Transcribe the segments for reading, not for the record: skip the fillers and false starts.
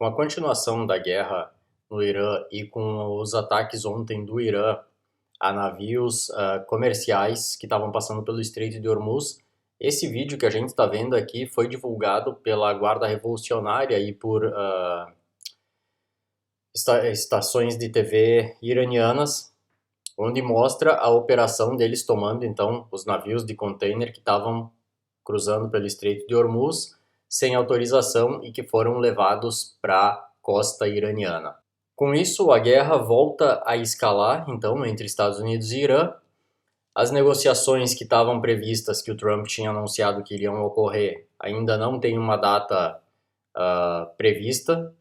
Com a continuação da guerra no Irã e com os ataques ontem do Irã a navios comerciais que estavam passando pelo Estreito de Hormuz, esse vídeo que a gente está vendo aqui foi divulgado pela Guarda Revolucionária e por estações de TV iranianas, onde mostra a operação deles tomando então os navios de container que estavam cruzando pelo Estreito de Hormuz sem autorização e que foram levados para a costa iraniana. Com isso, a guerra volta a escalar, então, entre Estados Unidos e Irã. As negociações que estavam previstas, que o Trump tinha anunciado que iriam ocorrer, ainda não tem uma data prevista.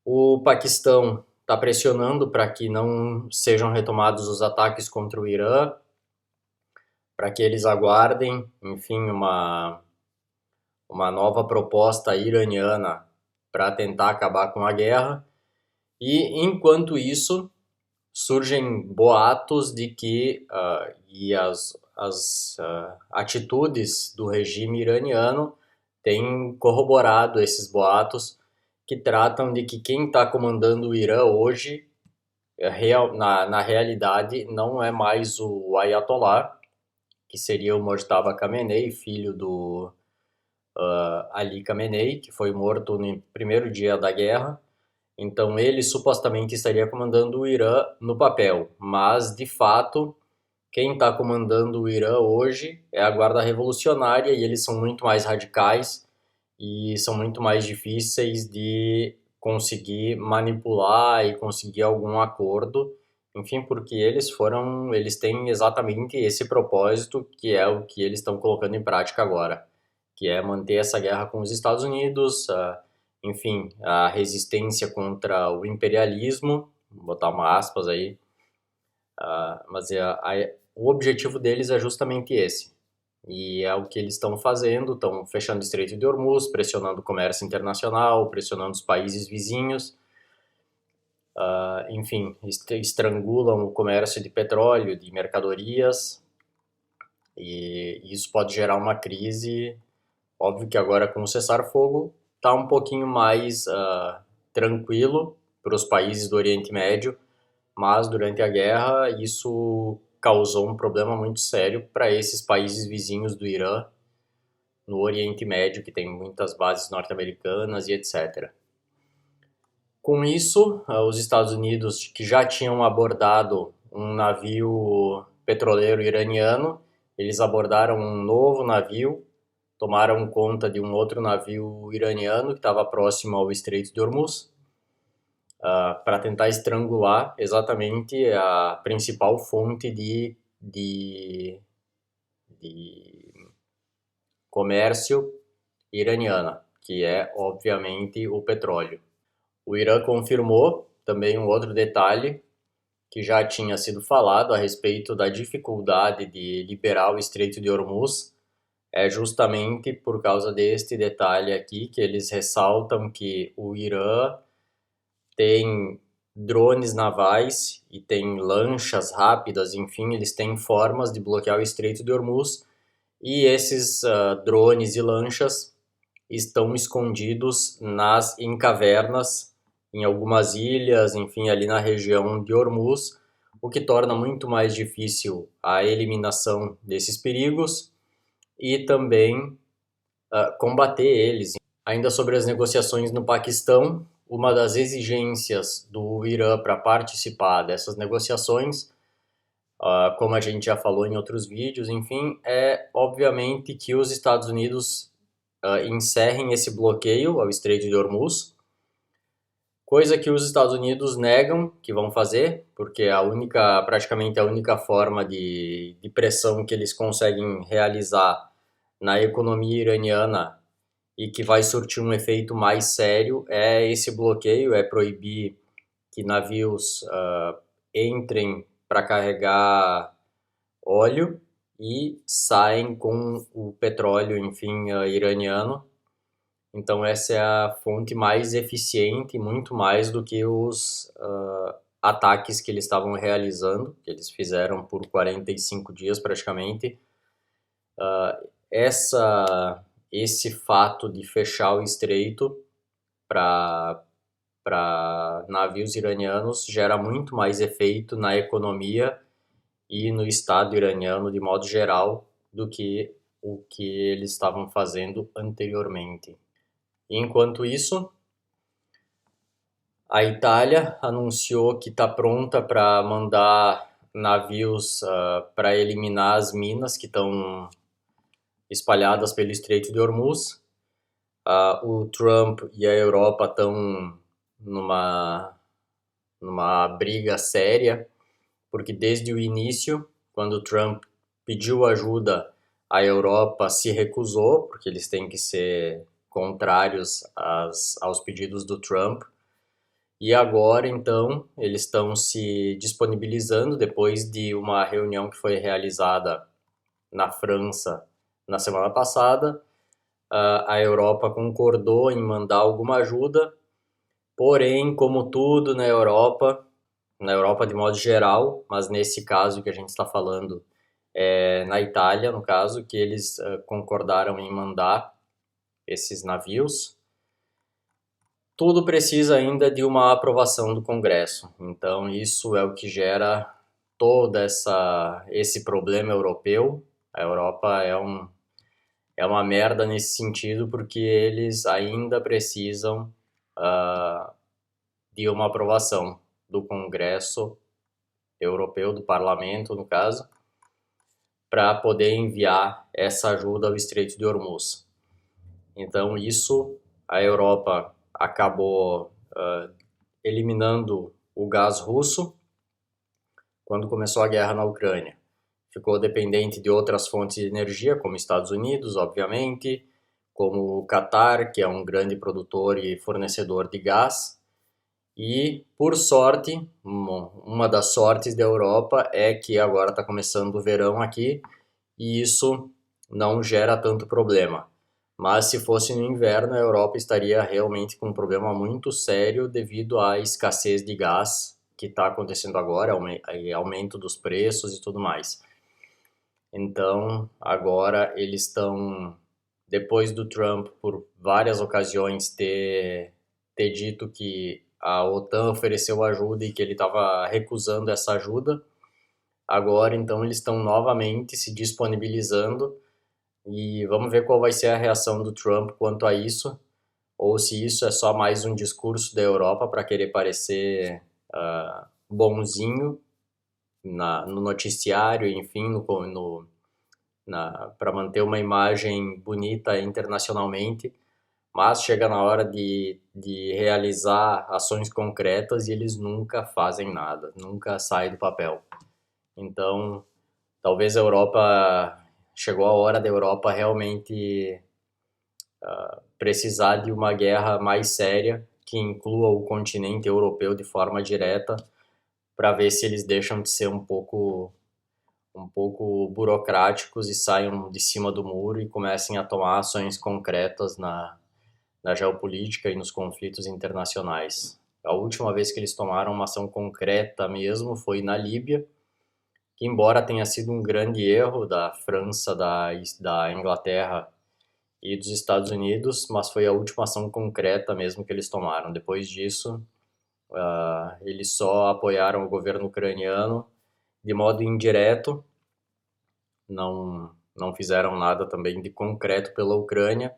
O Paquistão está pressionando para que não sejam retomados os ataques contra o Irã, para que eles aguardem, enfim, uma nova proposta iraniana para tentar acabar com a guerra. E, enquanto isso, surgem boatos de que as atitudes do regime iraniano têm corroborado esses boatos que tratam de que quem está comandando o Irã hoje, na realidade, não é mais o Ayatollah, que seria o Mojtaba Khamenei, filho do Ali Khamenei, que foi morto no primeiro dia da guerra. Então ele supostamente estaria comandando o Irã no papel, mas de fato quem está comandando o Irã hoje é a Guarda Revolucionária e eles são muito mais radicais e são muito mais difíceis de conseguir manipular e conseguir algum acordo, enfim, porque eles têm exatamente esse propósito que é o que eles estão colocando em prática agora, que é manter essa guerra com os Estados Unidos, enfim, a resistência contra o imperialismo, vou botar uma aspas aí, mas o objetivo deles é justamente esse. E é o que eles estão fazendo, estão fechando o Estreito de Hormuz, pressionando o comércio internacional, pressionando os países vizinhos, enfim, estrangulam o comércio de petróleo, de mercadorias, e isso pode gerar uma crise. Óbvio que agora com o cessar-fogo está um pouquinho mais tranquilo para os países do Oriente Médio, mas durante a guerra isso causou um problema muito sério para esses países vizinhos do Irã, no Oriente Médio, que tem muitas bases norte-americanas e etc. Com isso, os Estados Unidos, que já tinham abordado um navio petroleiro iraniano, eles abordaram um novo navio, tomaram conta de um outro navio iraniano que estava próximo ao Estreito de Hormuz, para tentar estrangular exatamente a principal fonte de comércio iraniana, que é, obviamente, o petróleo. O Irã confirmou também um outro detalhe que já tinha sido falado a respeito da dificuldade de liberar o Estreito de Hormuz. É justamente por causa deste detalhe aqui que eles ressaltam que o Irã tem drones navais e tem lanchas rápidas, enfim, eles têm formas de bloquear o Estreito de Hormuz e esses drones e lanchas estão escondidos em cavernas, em algumas ilhas, enfim, ali na região de Hormuz, o que torna muito mais difícil a eliminação desses perigos e também combater eles. Ainda sobre as negociações no Paquistão, uma das exigências do Irã para participar dessas negociações, como a gente já falou em outros vídeos, enfim, é obviamente que os Estados Unidos encerrem esse bloqueio ao Estreito de Hormuz, coisa que os Estados Unidos negam que vão fazer, porque praticamente a única forma de pressão que eles conseguem realizar na economia iraniana e que vai surtir um efeito mais sério é esse bloqueio, é proibir que navios entrem para carregar óleo e saem com o petróleo, enfim, iraniano. Então essa é a fonte mais eficiente, muito mais do que os ataques que eles estavam realizando, que eles fizeram por 45 dias praticamente. Esse fato de fechar o estreito para para navios iranianos gera muito mais efeito na economia e no Estado iraniano de modo geral do que o que eles estavam fazendo anteriormente. Enquanto isso, a Itália anunciou que está pronta para mandar navios para eliminar as minas que estão espalhadas pelo Estreito de Hormuz. O Trump e a Europa estão numa briga séria, porque desde o início, quando o Trump pediu ajuda, a Europa se recusou, porque eles têm que ser contrários aos pedidos do Trump. E agora, então, eles estão se disponibilizando depois de uma reunião que foi realizada na França na semana passada. A Europa concordou em mandar alguma ajuda, porém, como tudo na Europa de modo geral, mas nesse caso que a gente está falando na Itália, no caso, que eles concordaram em mandar esses navios, tudo precisa ainda de uma aprovação do Congresso. Então, isso é o que gera todo esse problema europeu. A Europa é uma merda nesse sentido, porque eles ainda precisam de uma aprovação do Congresso Europeu, do Parlamento, no caso, para poder enviar essa ajuda ao Estreito de Hormuz. Então, isso, a Europa acabou eliminando o gás russo quando começou a guerra na Ucrânia. Ficou dependente de outras fontes de energia, como Estados Unidos, obviamente, como o Catar, que é um grande produtor e fornecedor de gás. E, por sorte, uma das sortes da Europa é que agora está começando o verão aqui e isso não gera tanto problema. Mas se fosse no inverno, a Europa estaria realmente com um problema muito sério devido à escassez de gás que está acontecendo agora, aumento dos preços e tudo mais. Então, agora eles estão, depois do Trump, por várias ocasiões, ter dito que a OTAN ofereceu ajuda e que ele estava recusando essa ajuda, agora então eles estão novamente se disponibilizando. E vamos ver qual vai ser a reação do Trump quanto a isso, ou se isso é só mais um discurso da Europa para querer parecer bonzinho no noticiário, enfim, para manter uma imagem bonita internacionalmente, mas chega na hora de realizar ações concretas e eles nunca fazem nada, nunca saem do papel. Então, talvez a Europa... Chegou a hora da Europa realmente precisar de uma guerra mais séria que inclua o continente europeu de forma direta para ver se eles deixam de ser um pouco burocráticos e saiam de cima do muro e comecem a tomar ações concretas na geopolítica e nos conflitos internacionais. A última vez que eles tomaram uma ação concreta mesmo foi na Líbia, que embora tenha sido um grande erro da França, da Inglaterra e dos Estados Unidos, mas foi a última ação concreta mesmo que eles tomaram. Depois disso, eles só apoiaram o governo ucraniano de modo indireto, não fizeram nada também de concreto pela Ucrânia,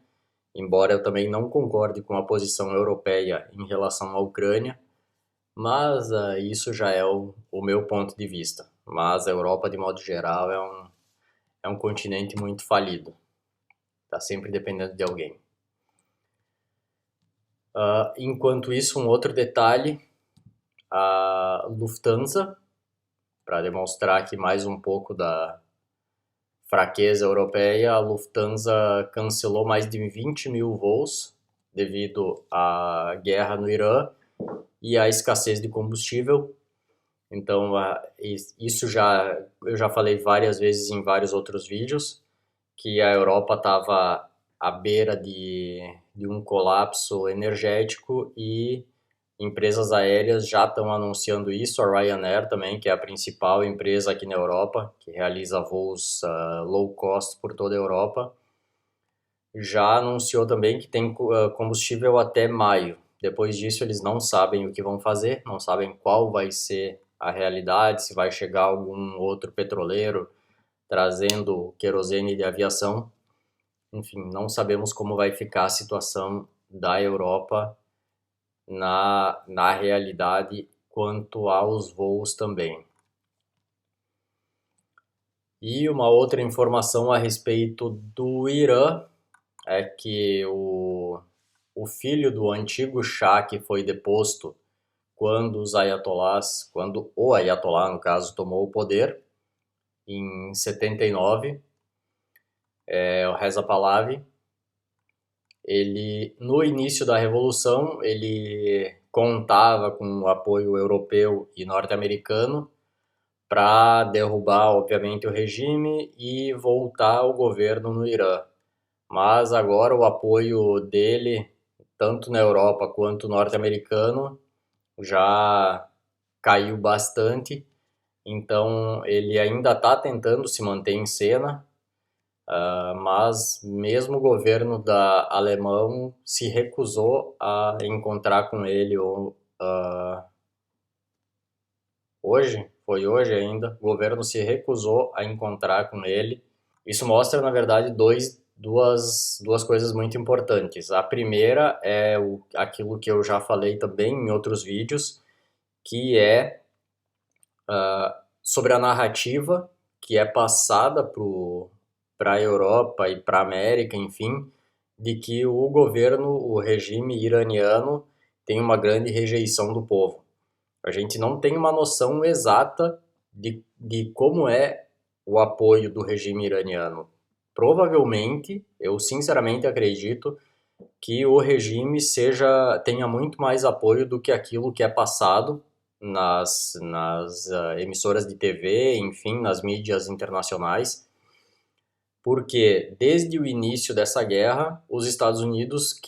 embora eu também não concorde com a posição europeia em relação à Ucrânia, mas isso já é o meu ponto de vista. Mas a Europa, de modo geral, é um continente muito falido. Está sempre dependendo de alguém. Enquanto isso, um outro detalhe, a Lufthansa, para demonstrar aqui mais um pouco da fraqueza europeia, a Lufthansa cancelou mais de 20 mil voos devido à guerra no Irã e à escassez de combustível. Então, isso eu já falei várias vezes em vários outros vídeos, que a Europa estava à beira de um colapso energético e empresas aéreas já estão anunciando isso. A Ryanair também, que é a principal empresa aqui na Europa, que realiza voos low cost por toda a Europa, já anunciou também que tem combustível até maio. Depois disso, eles não sabem o que vão fazer, não sabem qual vai ser a realidade, se vai chegar algum outro petroleiro trazendo querosene de aviação. Enfim, não sabemos como vai ficar a situação da Europa na realidade quanto aos voos também. E uma outra informação a respeito do Irã é que o filho do antigo Shah que foi deposto quando o Ayatollah, no caso, tomou o poder em 79, o Reza Pahlavi, ele, no início da Revolução, ele contava com o apoio europeu e norte-americano para derrubar, obviamente, o regime e voltar ao governo no Irã. Mas agora o apoio dele, tanto na Europa quanto norte-americano, já caiu bastante. Então ele ainda está tentando se manter em cena, mas mesmo o governo alemão se recusou a encontrar com ele foi hoje ainda, o governo se recusou a encontrar com ele. Isso mostra, na verdade, duas coisas muito importantes. A primeira é aquilo que eu já falei também em outros vídeos, que é sobre a narrativa que é passada para a Europa e para a América, enfim, de que o governo, o regime iraniano tem uma grande rejeição do povo. A gente não tem uma noção exata de como é o apoio do regime iraniano. Provavelmente, eu sinceramente acredito que o regime tenha muito mais apoio do que aquilo que é passado nas emissoras de TV, enfim, nas mídias internacionais, porque desde o início dessa guerra, os Estados Unidos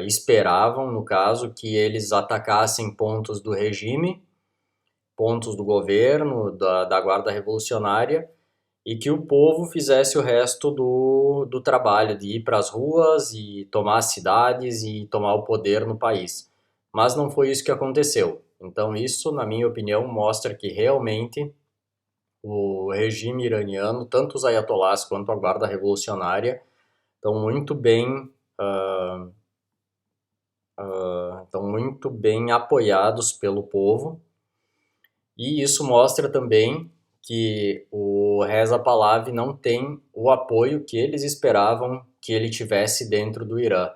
esperavam, no caso, que eles atacassem pontos do regime, pontos do governo, da Guarda Revolucionária, e que o povo fizesse o resto do trabalho, de ir para as ruas e tomar as cidades e tomar o poder no país. Mas não foi isso que aconteceu. Então isso, na minha opinião, mostra que realmente o regime iraniano, tanto os ayatollahs quanto a Guarda Revolucionária, estão muito bem apoiados pelo povo. E isso mostra também que o Reza Pahlavi não tem o apoio que eles esperavam que ele tivesse dentro do Irã.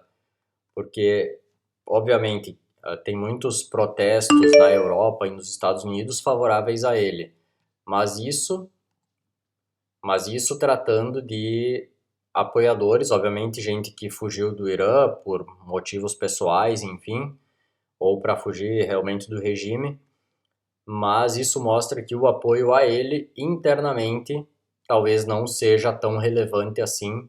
Porque, obviamente, tem muitos protestos na Europa e nos Estados Unidos favoráveis a ele. Mas isso tratando de apoiadores, obviamente gente que fugiu do Irã por motivos pessoais, enfim, ou para fugir realmente do regime, mas isso mostra que o apoio a ele internamente talvez não seja tão relevante assim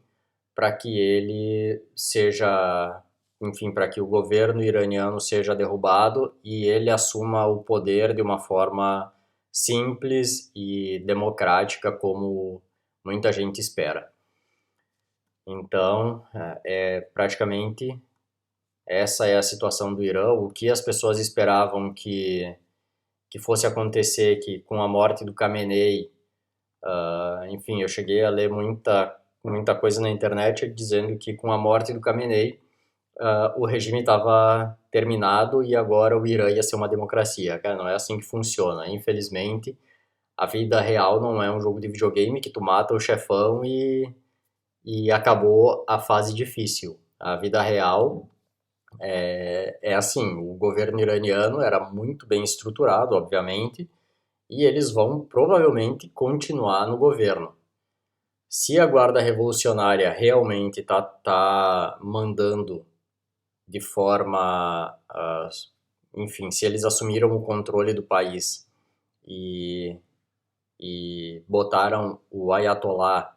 para que ele seja, enfim, para que o governo iraniano seja derrubado e ele assuma o poder de uma forma simples e democrática como muita gente espera. Então, praticamente essa é a situação do Irã. O que as pessoas esperavam que fosse acontecer, que com a morte do Khamenei, enfim, eu cheguei a ler muita coisa na internet dizendo que com a morte do Khamenei, o regime estava terminado e agora o Irã ia ser uma democracia. Cara, não é assim que funciona. Infelizmente, a vida real não é um jogo de videogame que tu mata o chefão e acabou a fase difícil. A vida real é assim, o governo iraniano era muito bem estruturado, obviamente, e eles vão provavelmente continuar no governo. Se a Guarda Revolucionária realmente tá mandando de forma, enfim, se eles assumiram o controle do país e botaram o Ayatollah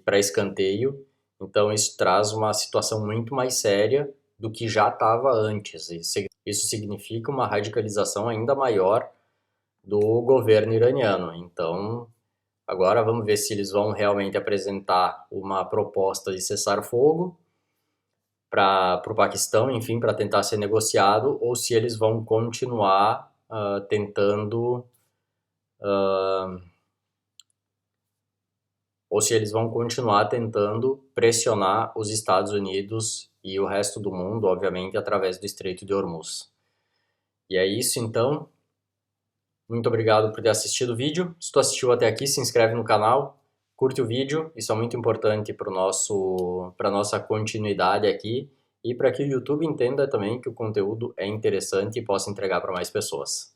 para escanteio, então isso traz uma situação muito mais séria do que já estava antes. Isso significa uma radicalização ainda maior do governo iraniano. Então, agora vamos ver se eles vão realmente apresentar uma proposta de cessar-fogo para o Paquistão, enfim, para tentar ser negociado, ou se eles vão continuar tentando pressionar os Estados Unidos e o resto do mundo, obviamente, através do Estreito de Hormuz. E é isso, então. Muito obrigado por ter assistido o vídeo. Se tu assistiu até aqui, se inscreve no canal, curte o vídeo, isso é muito importante para a nossa continuidade aqui e para que o YouTube entenda também que o conteúdo é interessante e possa entregar para mais pessoas.